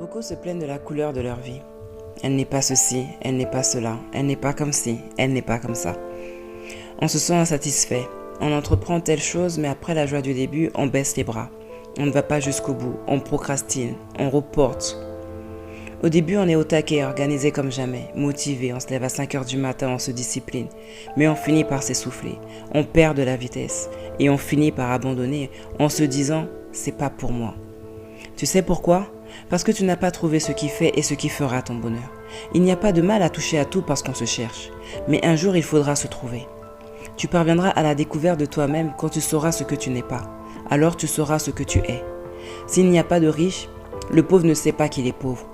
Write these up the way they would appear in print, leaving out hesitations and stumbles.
Beaucoup se plaignent de la couleur de leur vie. Elle n'est pas ceci, elle n'est pas cela, elle n'est pas comme ci, elle n'est pas comme ça. On se sent insatisfait, on entreprend telle chose, mais après la joie du début, on baisse les bras. On ne va pas jusqu'au bout, on procrastine, on reporte. Au début, on est au taquet, organisé comme jamais, motivé, on se lève à 5 heures du matin, on se discipline. Mais on finit par s'essouffler, on perd de la vitesse et on finit par abandonner en se disant « c'est pas pour moi ». Tu sais pourquoi ? Parce que tu n'as pas trouvé ce qui fait et ce qui fera ton bonheur. Il n'y a pas de mal à toucher à tout parce qu'on se cherche, mais un jour il faudra se trouver. Tu parviendras à la découverte de toi-même quand tu sauras ce que tu n'es pas. Alors tu sauras ce que tu es. S'il n'y a pas de riche, le pauvre ne sait pas qu'il est pauvre.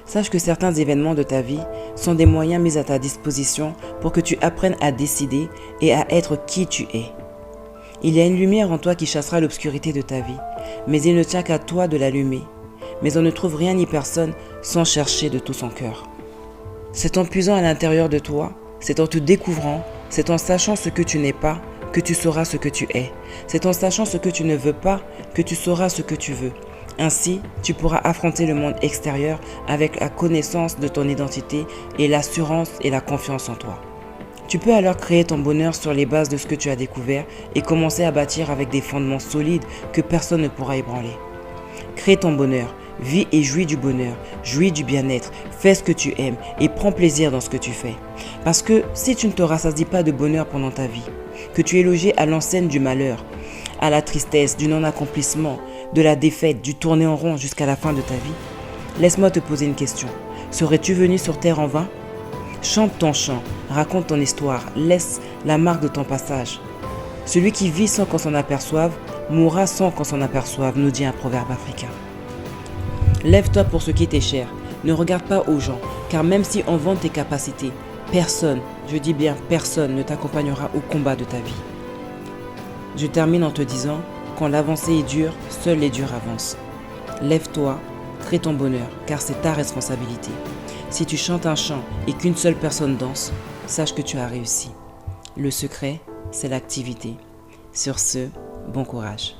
Sache que certains événements de ta vie sont des moyens mis à ta disposition pour que tu apprennes à décider et à être qui tu es. Il y a une lumière en toi qui chassera l'obscurité de ta vie, mais il ne tient qu'à toi de l'allumer. Mais on ne trouve rien ni personne sans chercher de tout son cœur. C'est en puisant à l'intérieur de toi, c'est en te découvrant, c'est en sachant ce que tu n'es pas, que tu sauras ce que tu es. C'est en sachant ce que tu ne veux pas, que tu sauras ce que tu veux. Ainsi, tu pourras affronter le monde extérieur avec la connaissance de ton identité et l'assurance et la confiance en toi. Tu peux alors créer ton bonheur sur les bases de ce que tu as découvert et commencer à bâtir avec des fondements solides que personne ne pourra ébranler. Crée ton bonheur, vis et jouis du bonheur, jouis du bien-être, fais ce que tu aimes et prends plaisir dans ce que tu fais. Parce que si tu ne te rassasies pas de bonheur pendant ta vie, que tu es logé à l'enseigne du malheur, à la tristesse, du non-accomplissement, de la défaite, du tourner en rond jusqu'à la fin de ta vie, laisse-moi te poser une question. Serais-tu venu sur terre en vain ? Chante ton chant, raconte ton histoire, laisse la marque de ton passage. Celui qui vit sans qu'on s'en aperçoive, mourra sans qu'on s'en aperçoive, nous dit un proverbe africain. Lève-toi pour ce qui t'est cher, ne regarde pas aux gens, car même si on vante tes capacités, personne, je dis bien personne, ne t'accompagnera au combat de ta vie. Je termine en te disant, quand l'avancée est dure, seuls les durs avancent. Lève-toi, crée ton bonheur, car c'est ta responsabilité. Si tu chantes un chant et qu'une seule personne danse, sache que tu as réussi. Le secret, c'est l'activité. Sur ce, bon courage.